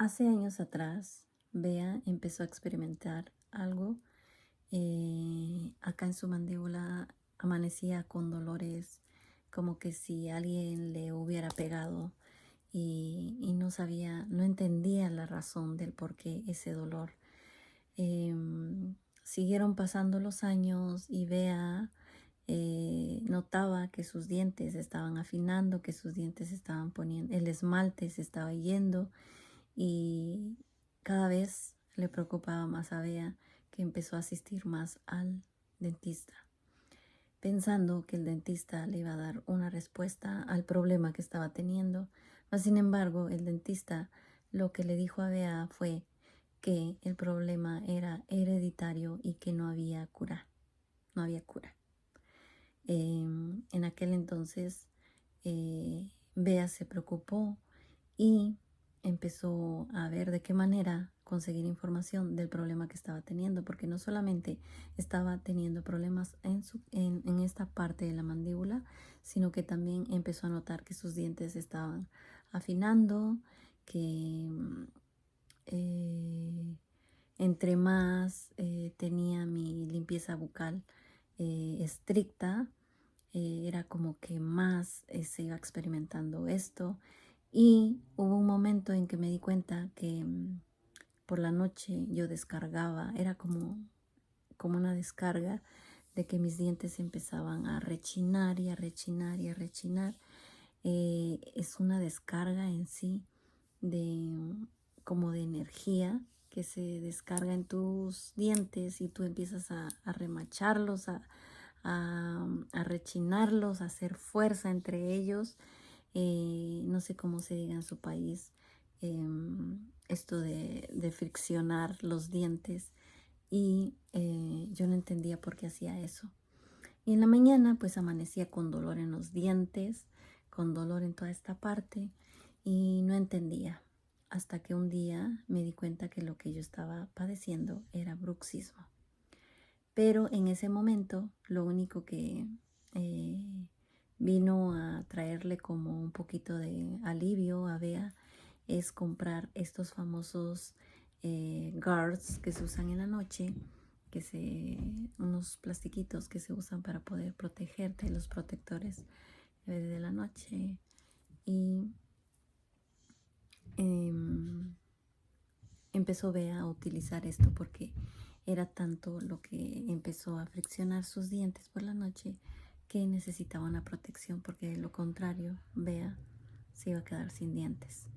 Hace años atrás, Bea empezó a experimentar algo. Acá en su mandíbula amanecía con dolores, como que si alguien le hubiera pegado y no sabía, no entendía la razón del por qué ese dolor. Siguieron pasando los años y Bea notaba que sus dientes estaban afinando, que sus dientes estaban poniendo, el esmalte se estaba yendo y cada vez le preocupaba más a Bea, que empezó a asistir más al dentista, pensando que el dentista le iba a dar una respuesta al problema que estaba teniendo. Mas, sin embargo, el dentista lo que le dijo a Bea fue que el problema era hereditario y que no había cura. No había cura. En aquel entonces, Bea se preocupó y empezó a ver de qué manera conseguir información del problema que estaba teniendo, porque no solamente estaba teniendo problemas en esta parte de la mandíbula, sino que también empezó a notar que sus dientes estaban afinando, que entre más tenía mi limpieza bucal estricta, era como que más se iba experimentando esto. Y hubo un momento en que me di cuenta que por la noche yo descargaba, era como una descarga de que mis dientes empezaban a rechinar y a rechinar y a rechinar. Es una descarga en sí de como de energía que se descarga en tus dientes y tú empiezas a remacharlos, a rechinarlos, a hacer fuerza entre ellos. No sé cómo se diga en su país esto de friccionar los dientes, y yo no entendía por qué hacía eso. Y en la mañana pues amanecía con dolor en los dientes, con dolor en toda esta parte, y no entendía. Hasta que un día me di cuenta que lo que yo estaba padeciendo era bruxismo. Pero en ese momento lo único que vino a traerle como un poquito de alivio a Bea es comprar estos famosos guards que se usan en la noche, unos plastiquitos que se usan para poder protegerte, los protectores de la noche. Y empezó Bea a utilizar esto porque era tanto lo que empezó a friccionar sus dientes por la noche que necesitaba una protección, porque de lo contrario Bea se iba a quedar sin dientes.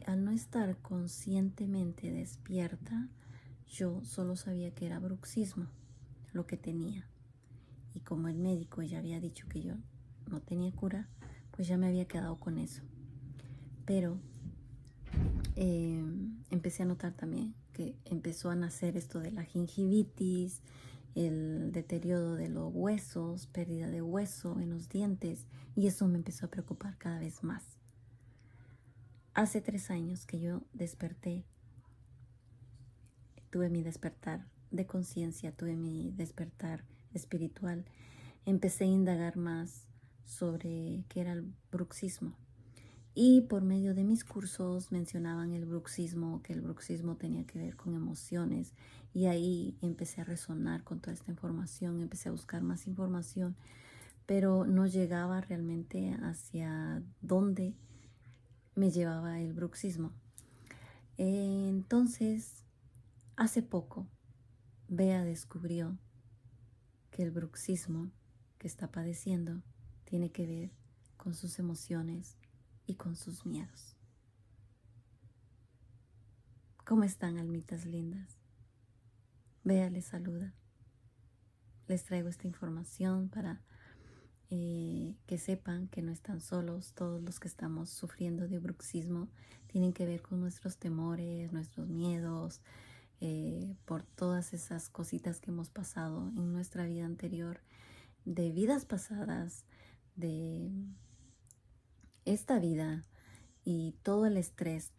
Al no estar conscientemente despierta, yo solo sabía que era bruxismo lo que tenía. Y como el médico ya había dicho que yo no tenía cura, pues ya me había quedado con eso. Pero empecé a notar también que empezó a nacer esto de la gingivitis, el deterioro de los huesos, pérdida de hueso en los dientes, y eso me empezó a preocupar cada vez más. Hace 3 años que yo desperté, tuve mi despertar de conciencia, tuve mi despertar espiritual, empecé a indagar más sobre qué era el bruxismo. Y por medio de mis cursos mencionaban el bruxismo, que el bruxismo tenía que ver con emociones. Y ahí empecé a resonar con toda esta información, empecé a buscar más información, pero no llegaba realmente hacia dónde me llevaba el bruxismo. Entonces, hace poco, Bea descubrió que el bruxismo que está padeciendo tiene que ver con sus emociones y con sus miedos. ¿Cómo están, almitas lindas? Bea les saluda. Les traigo esta información para que sepan que no están solos. Todos los que estamos sufriendo de bruxismo tienen que ver con nuestros temores, nuestros miedos, por todas esas cositas que hemos pasado en nuestra vida anterior, de vidas pasadas, de esta vida, y todo el estrés,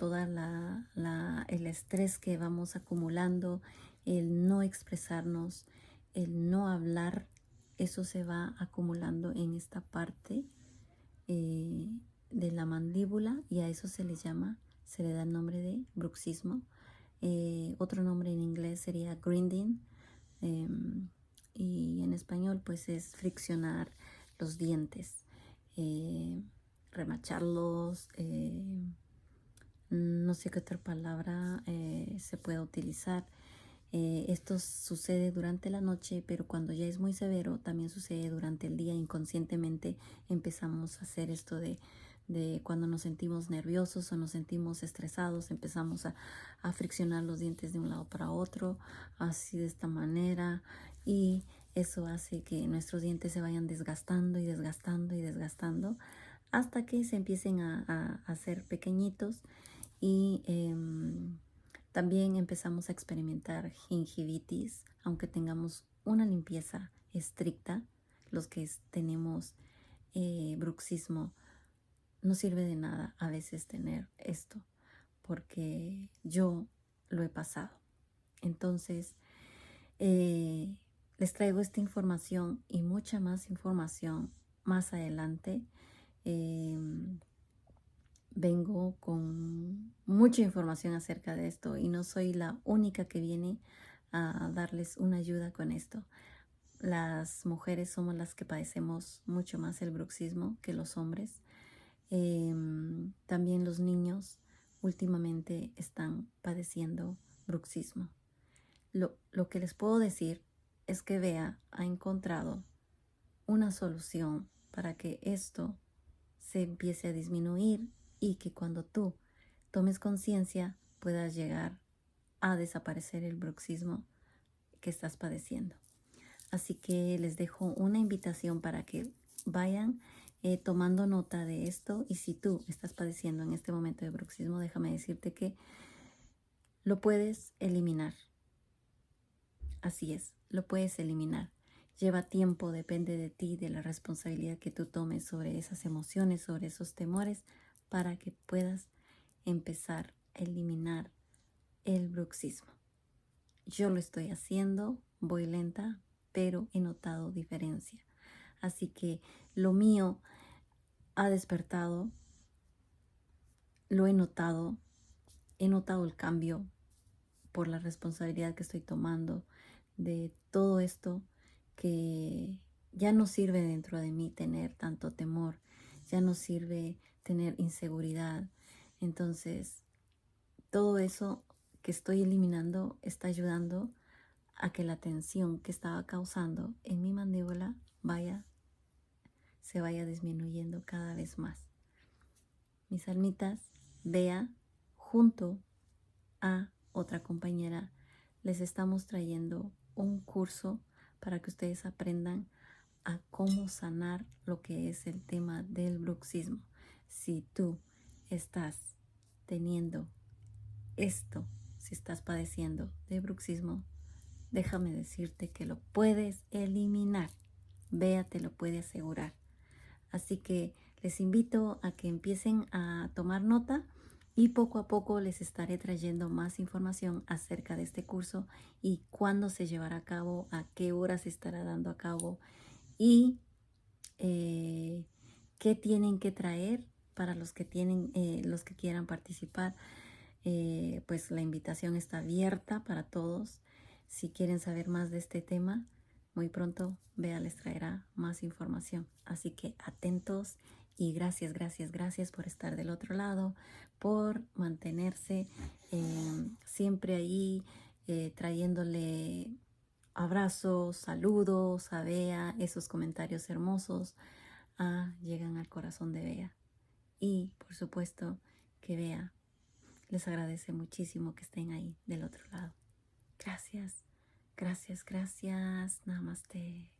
el estrés que vamos acumulando, el no expresarnos, el no hablar, eso se va acumulando en esta parte de la mandíbula, y a eso se le llama se le da el nombre de bruxismo. Otro nombre en inglés sería grinding. Y en español pues es friccionar los dientes, remacharlos, no sé qué otra palabra se puede utilizar. Esto sucede durante la noche, pero cuando ya es muy severo, también sucede durante el día. Inconscientemente empezamos a hacer esto de cuando nos sentimos nerviosos o nos sentimos estresados, empezamos a friccionar los dientes de un lado para otro, así de esta manera. Y eso hace que nuestros dientes se vayan desgastando y desgastando y desgastando hasta que se empiecen a hacer pequeñitos y también empezamos a experimentar gingivitis, aunque tengamos una limpieza estricta. Los que tenemos bruxismo, no sirve de nada a veces tener esto, porque yo lo he pasado. Entonces, les traigo esta información y mucha más información más adelante. Vengo con mucha información acerca de esto y no soy la única que viene a darles una ayuda con esto. Las mujeres somos las que padecemos mucho más el bruxismo que los hombres. También los niños últimamente están padeciendo bruxismo. Lo que les puedo decir es que Bea ha encontrado una solución para que esto se empiece a disminuir y que cuando tú tomes conciencia puedas llegar a desaparecer el bruxismo que estás padeciendo. Así que les dejo una invitación para que vayan tomando nota de esto, y si tú estás padeciendo en este momento de bruxismo, déjame decirte que lo puedes eliminar. Así es, lo puedes eliminar. Lleva tiempo, depende de ti, de la responsabilidad que tú tomes sobre esas emociones, sobre esos temores, para que puedas empezar a eliminar el bruxismo. Yo lo estoy haciendo, voy lenta, pero he notado diferencia. Así que lo mío ha despertado, lo he notado el cambio por la responsabilidad que estoy tomando de todo esto, que ya no sirve dentro de mí tener tanto temor, ya no sirve tener inseguridad. Entonces, todo eso que estoy eliminando está ayudando a que la tensión que estaba causando en mi mandíbula se vaya disminuyendo cada vez más. Mis almitas, Bea, junto a otra compañera, les estamos trayendo un curso para que ustedes aprendan a cómo sanar lo que es el tema del bruxismo. Si tú estás teniendo esto, si estás padeciendo de bruxismo, déjame decirte que lo puedes eliminar. Bea te lo puede asegurar. Así que les invito a que empiecen a tomar nota y poco a poco les estaré trayendo más información acerca de este curso y cuándo se llevará a cabo, a qué hora se estará dando a cabo y qué tienen que traer para los que quieran participar. Pues la invitación está abierta para todos. Si quieren saber más de este tema, muy pronto Bea les traerá más información. Así que atentos y gracias, gracias, gracias por estar del otro lado, por mantenerse siempre ahí, trayéndole abrazos, saludos a Bea, esos comentarios hermosos llegan al corazón de Bea. Y por supuesto que Bea les agradece muchísimo que estén ahí del otro lado. Gracias, gracias, gracias. Namaste.